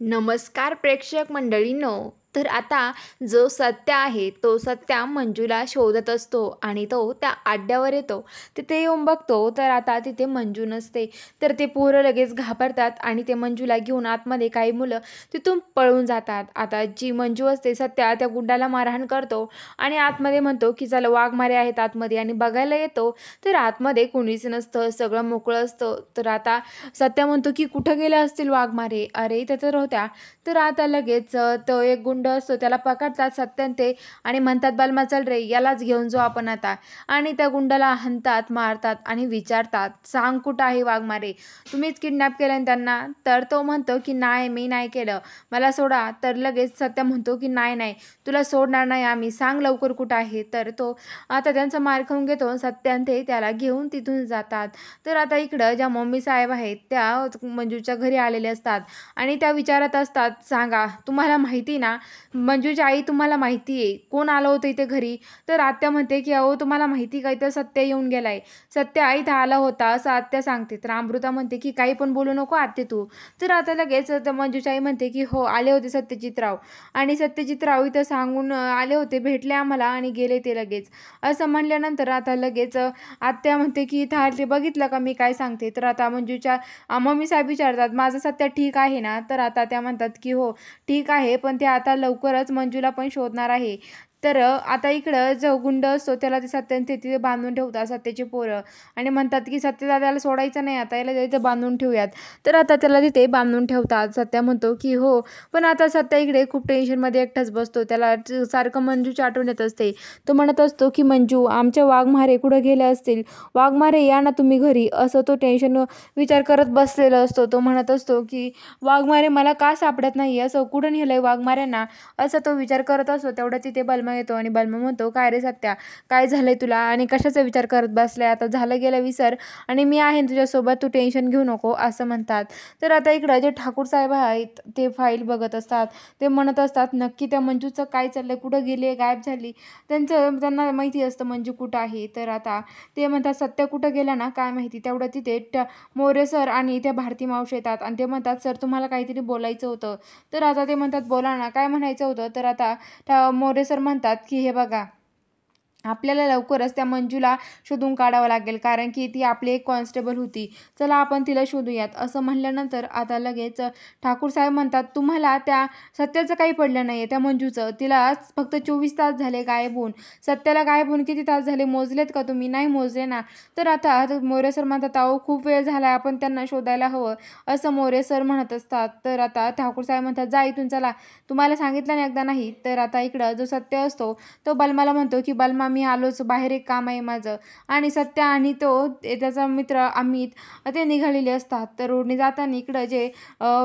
नमस्कार प्रेक्षक मंडळींनो. तर आता जो सत्या आहे तो सत्या मंजूला शोधत असतो आणि तो त्या अड्ड्यावर येतो. तिथे येऊन बघतो तर आता तिथे मंजू नसते. तर ते पोरं लगेच घाबरतात आणि ते मंजूला घेऊन आतमध्ये काही मुलं तिथून पळून जातात. आता जी मंजू असते सत्या त्या गुंडाला मारहाण करतो आणि आतमध्ये म्हणतो की चला वाघमारे आहेत आतमध्ये आणि बघायला येतो तर आतमध्ये कोणीच नसतं, सगळं मोकळं असतं. तर आता सत्या म्हणतो की कुठं गेले असतील वाघमारे, अरे इथे तर होत्या. तर आता लगेच तो एक गुंड असतो त्याला पकडतात सत्यान ते आणि म्हणतात बलमा चल रे यालाच घेऊन जाऊ आपण आता. आणि त्या गुंडाला हाणतात, मारतात आणि विचारतात सांग कुठं आहे वाघमारे, तुम्हीच किडनॅप केलं त्यांना. तर तो म्हणतो की नाही मी नाही केलं, मला सोडा. तर लगेच सत्या म्हणतो की नाही नाही तुला सोडणार नाही आम्ही, सांग लवकर कुठं आहे. तर तो आता त्यांचा मार खाऊन घेतो. सत्यान ते त्याला घेऊन तिथून जातात. तर आता इकडं ज्या मम्मी साहेब आहेत त्या मंजूच्या घरी आलेले असतात आणि त्या विचारत असतात सांगा तुम्हाला माहिती ना, मंजूची आई तुम्हाला माहिती आहे कोण आलं होतं इथे घरी. तर आत्या म्हणते की अहो तुम्हाला माहिती का इथं सत्य येऊन गेलाय, सत्य आई इथं आला होता असं आत्या सांगते. तर अमृता म्हणते की काही पण बोलू नको आत्या तू. तर आता लगेच मंजूची आई म्हणते की हो आले होते सत्यजितराव आणि सत्यजितराव इथं सांगून आले होते, भेटले आम्हाला आणि गेले ते लगेच. असं म्हणल्यानंतर आता लगेच आत्या म्हणते की इथं आले बघितलं का मी काय सांगते. तर आता मंजूच्या मम्मी साहेब विचारतात माझं सत्य ठीक आहे ना. तर आता त्या म्हणतात की हो ठीक आहे, पण ते आता लवकरच मंजूला पण शोधणार आहे. तर आता इकडं जो गुंड असतो त्याला ते सत्याने ते तिथे बांधून ठेवतात सत्याचे पोरं आणि म्हणतात की सत्यदादाला सोडायचं नाही, आता याला तिथे बांधून ठेवूयात. तर आता त्याला तिथे बांधून ठेवतात. सत्या म्हणतो की हो, पण आता सत्या इकडे खूप टेन्शनमध्ये एकटाच बसतो. त्याला सारखं मंजूची आठवण येत असते. तो म्हणत असतो की मंजू आमच्या वाघमारे कुठं गेले असतील, वाघमारे या ना तुम्ही घरी, असं तो टेन्शन विचार करत बसलेला असतो. तो म्हणत असतो की वाघमारे मला का सापडत नाही, असं कुठं नेलंय वाघमाऱ्यांना, असं तो विचार करत असतो. तेवढं तिथे बलमा येतो आणि बलमा म्हणतो काय रे सत्या काय झालंय तुला आणि कशाचा विचार करत बसलाय, आता झालं गेलं विसर आणि मी आहे तुझ्यासोबत, तू टेन्शन घेऊ नको असं म्हणतात. तर आता इकडं जे ठाकूर साहेब आहेत ते फाईल बघत असतात. ते म्हणत असतात नक्की त्या मंजूचं काय चाललंय, कुठं गेली, गायब झाली. त्यांना माहिती असतं मंजू कुठं आहे. तर आता ते म्हणतात सत्य कुठं गेला ना काय माहिती. तेवढं तिथे मोरे सर आणि त्या भारती मावशी येतात आणि ते म्हणतात सर तुम्हाला काहीतरी बोलायचं होतं. तर आता ते म्हणतात बोला ना काय म्हणायचं होतं. तर आता त्या मोरे सर म्हणतात की हे बघा आपल्याला लवकरच त्या मंजूला शोधून काढावं लागेल, कारण की ती आपली एक कॉन्स्टेबल होती, चला आपण तिला शोधूयात. असं म्हणल्यानंतर आता लगेच ठाकूर साहेब म्हणतात तुम्हाला त्या सत्याचं काही पडलं नाही आहे, त्या मंजूचं, तिला फक्त 24 तास झाले गायब होऊन. सत्याला गायब होऊन किती तास झाले मोजलेत का तुम्ही, नाही मोजले ना. तर आता मोरे सर म्हणतात अहो खूप वेळ झाला आपण त्यांना शोधायला हवं, असं मोरे सर म्हणत असतात. तर आता ठाकूर साहेब म्हणतात जा इथून चला, तुम्हाला सांगितलं ना एकदा नाही. तर आता इकडं जो सत्य असतो तो बलमाला म्हणतो की बलमा मी आलोच, बाहेर एक काम आहे माझं. आणि सत्या आणि त्याचा मित्र अमित ते निघालेले असतात. तर रोडने जाताना इकडं जे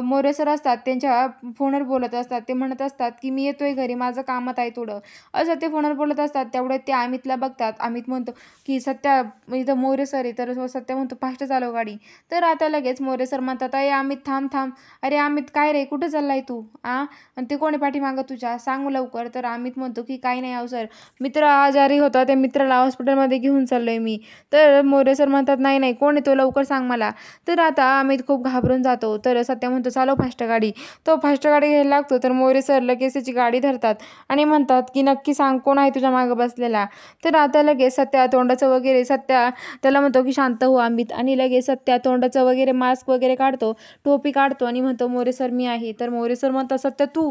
मोरे सर असतात त्यांच्या फोनवर बोलत असतात. ते म्हणत असतात की मी येतोय घरी, माझं कामात आहे थोडं, असं ते फोनवर बोलत असतात. तेवढ्यात ते अमितला बघतात. अमित म्हणतो की सत्या इथं मोरे सर आहे. तर सत्या म्हणतो फास्ट चालव गाडी. तर आता लगेच मोरे सर म्हणतात अरे अमित थांब थांब, अरे अमित काय रे कुठं चाललाय तू आणि ते कोणी पाठीमागं तुझ्या, सांग लवकर. तर अमित म्हणतो की काही नाही अहो सर, मित्र आजारी होता, त्या मित्राला हॉस्पिटलमध्ये घेऊन चाललोय मी. तर मोरे सर म्हणतात नाही नाही कोण आहे तो, लवकर सांग मला. तर आता अमित खूप घाबरून जातो. तर सत्या म्हणतो चालव फास्ट गाडी. तो फास्ट गाडी घ्यायला लागतो. तर मोरे सर लगेच त्याची गाडी धरतात आणि म्हणतात की नक्की सांग कोण आहे तुझ्या मागं बसलेला. तर आता लगेच सत्या तोंडाचं वगैरे सत्या त्याला म्हणतो की शांत हो अमित, आणि लगेच सत्या तोंडाचं वगैरे मास्क वगैरे काढतो, टोपी काढतो आणि म्हणतो मोरे सर मी आहे. तर मोरे सर म्हणतात सत्या तू,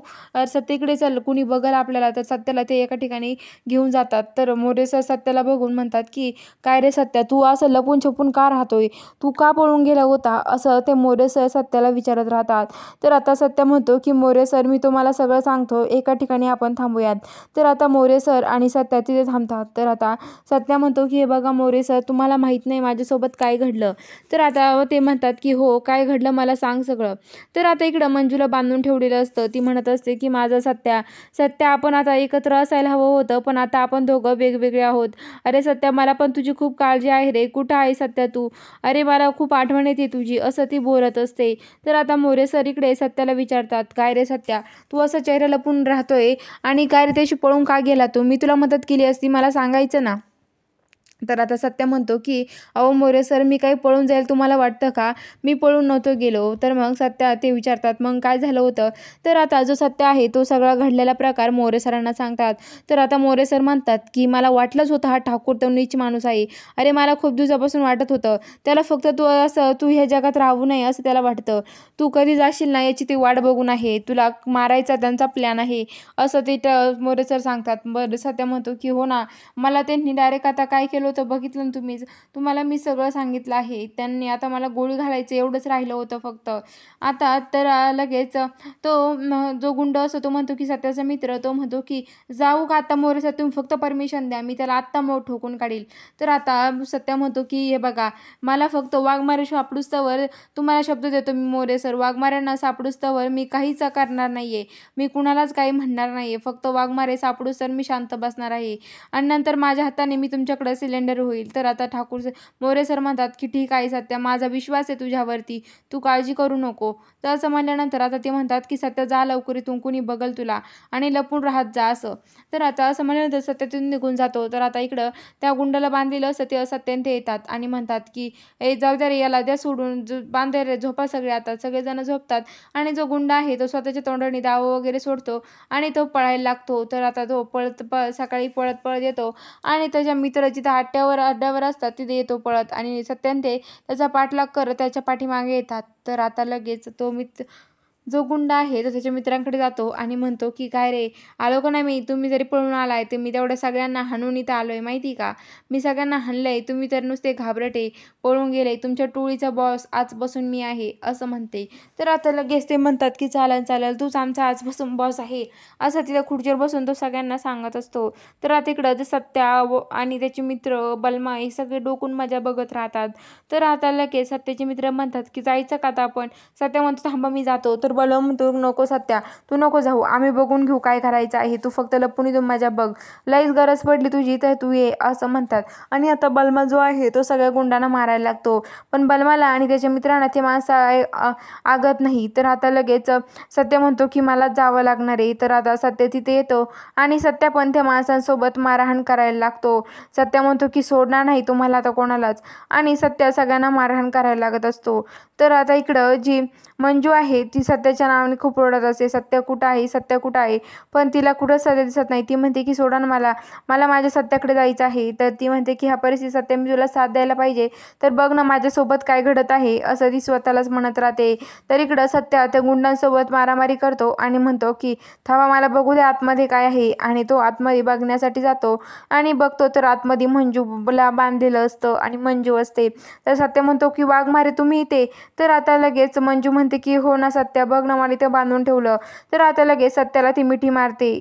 सत्य इकडे चल कुणी बघल आपल्याला. तर सत्याला ते एका ठिकाणी घेऊन जातात. तर मोरे सर सत्याला बघून म्हणतात की काय रे सत्या तू असं लपून छपून का राहतोय, तू का पळून गेला होता, असं ते मोरे सर सत्याला विचारत राहतात. तर आता सत्या म्हणतो की मोरे सर मी तुम्हाला सगळं सांगतो, एका ठिकाणी आपण थांबूयात. तर आता मोरे सर आणि सत्या तिथे थांबतात. तर आता सत्या म्हणतो की हे बघा मोरे सर तुम्हाला माहीत नाही माझ्यासोबत काय घडलं. तर आता ते म्हणतात की हो काय घडलं मला सांग सगळं. तर आता इकडं मंजूला बांधून ठेवलेलं असतं. ती म्हणत असते की माझा सत्या सत्या आपण आता एकत्र असायला हवं होतं, पण आता आपण दोघं वेगवेगळे आहोत. अरे सत्या मला पण तुझी खूप काळजी आहे रे, कुठं आहे सत्या तू, अरे मला खूप आठवण येते तुझी, असं ती बोलत असते. तर आता मोरे सर इकडे सत्याला विचारतात काय रे सत्या तू असं चेहरा लपून राहतोय आणि काय रे त्याशी पळून का गेला तू, मी तुला मदत केली असती मला सांगायचं ना. तर आता सत्या म्हणतो की "अहो मोरे सर, मी काही पळून जाईल तुम्हाला वाटतं का? मी पळून नव्हतो गेलो." तर मग सत्या ते विचारतात, "मग काय झालं होतं?" तर आता जो सत्या आहे तो सगळा घडलेला प्रकार मोरे सरांना सांगतात. तर आता मोरे सर म्हणतात की "मला वाटलंच होतं हा ठाकूर तो नीच माणूस आहे. अरे मला खूप दिवसापासून वाटत होतं. त्याला फक्त तू ह्या जगात राहू नये असं त्याला वाटतं. तू कधी जाशील ना याची ती वाट बघून आहे. तुला मारायचा त्यांचा प्लॅन आहे." असं ते मोरे सर सांगतात. बरं सत्या म्हणतो की "हो ना, मला त्यांनी डायरेक्ट आता काय केलं होतं बघितलं ना तुम्हीच. तुम्हाला मी सगळं सांगितलं आहे. त्यांनी आता मला गोळी घालायचं एवढंच राहिलं होतं फक्त." आता तर लगेच जो गुंड असतो तो म्हणतो की सत्याचा मित्र तो म्हणतो की "जाऊ का आता मोरे सर, तुम्ही फक्त परमिशन द्या. मी त्याला आत्ता ठोकून काढील." तर आता सत्या म्हणतो की "हे बघा, मला फक्त वाघमारे सापडूस तोवर तुम्हाला शब्द देतो मी मोरे सर, वाघमाऱ्यांना सापडूस तोवर मी काहीच करणार नाहीये. मी कुणालाच काही म्हणणार नाहीये. फक्त वाघमारे सापडूस तर मी शांत बसणार आहे. आणि नंतर माझ्या हाताने मी तुमच्याकडे सिलेंडर होईल." तर आता मोरे सर म्हणतात की "ठीक आहे सत्या, माझा विश्वास आहे तुझ्यावरती. तू काळजी करू नको." तर असं म्हणल्यानंतर आता ते म्हणतात की "सत्या जा लवकर इथून, कुणी बघल तुला आणि लपून राहत जा." असं. तर आता असं म्हणल्यानंतर सत्या तिथून निघून जातो. तर आता इकडं त्या गुंडाला बांधलेलं असतं ते सत्याने ते येतात आणि म्हणतात की "ए जाऊ द्या रे, याला द्या सोडून, बांधा रे, झोपा सगळे." आता सगळेजण झोपतात आणि जो गुंड आहे तो स्वतःच्या तोंडाने दाव वगैरे सोडतो आणि तो पळायला लागतो. तर आता तो सकाळी पळत पळत येतो आणि त्याच्या मित्र जिथं अड्ड्यावर असतात तिथे येतो पळत आणि सत्याने ते त्याचा पाठलाग करत त्याच्या पाठीमागे येतात. तर आता लगेच जो गुंड आहे तो त्याच्या मित्रांकडे जातो आणि म्हणतो की "काय रे, आलो का नाही मी? तुम्ही जरी पळून आलाय तर मी तेवढ्या सगळ्यांना हाणून इथं आलोय माहिती का? मी सगळ्यांना हाणलंय. तुम्ही तर नुसते घाबरटे, पळून गेले. तुमच्या टोळीचा बॉस आजपासून मी आहे." असं म्हणते. तर आता लगेच ते म्हणतात की "चालेल, चालेल. तूच आमचा आजपासून बॉस आहे." असं तिथं खुर्चीवर बसून तो सगळ्यांना सांगत असतो. तर आता इकडं ते सत्या आणि त्याचे मित्र बलमा हे सगळे डोकून मजा बघत राहतात. तर आता लगेच सत्याचे मित्र म्हणतात की "जायचं का आता आपण?" सत्या म्हणतो "थांबा, मी जातो." तर बलवंत म्हणतो "नको सत्या, तू नको जाऊ. आम्ही बघून घेऊ काय करायचं आहे. तू फक्त लपून इथून माझ्या बघ. लईच गरज पडली तुझी तर तू ये." असं म्हणतात. आणि आता बलमा जो आहे तो सगळ्या गुंडांना मारायला लागतो. पण बलमाला आणि त्याच्या मित्रांना ते माणसं आगत नाही. तर आता लगेच सत्य म्हणतो की "मला जावं लागणार आहे." तर आता सत्य तिथे येतो आणि सत्या पण त्या माणसांसोबत मारहाण करायला लागतो. सत्य म्हणतो की "सोडणार नाही तुम्हाला आता कोणालाच." आणि सत्या सगळ्यांना मारहाण करायला लागत असतो. तर आता इकडं जी मंजू आहे ती सत्याच्या नावाने खूप रडत असते. "सत्या कुठं आहे? सत्या कुठं आहे?" पण तिला कुठंच सत्या दिसत नाही. ती म्हणते की "सोडा ना मला, मला माझ्या सत्याकडे जायचं आहे." तर ती म्हणते की "ह्या परिस्थितीत सत्या मी तुला साथ द्यायला पाहिजे. तर बघ ना माझ्यासोबत काय घडत आहे." असं ती स्वतःलाच म्हणत राहते. तर इकडं सत्या त्या गुंडांसोबत मारामारी करतो आणि म्हणतो की "थांबा, मला बघू द्या आतमध्ये काय आहे." आणि तो आतमध्ये बघण्यासाठी जातो आणि बघतो तर आतमध्ये मंजूला बांधलेलं असतं आणि मंजू असते. तर सत्य म्हणतो की "वाघमारे तुम्ही इथे?" तर आता लगेच मंजू म्हणते की "हो ना सत्या, बघ ना मला इथे बांधून ठेवलं." तर आता लगेच सत्याला ती मिठी मारते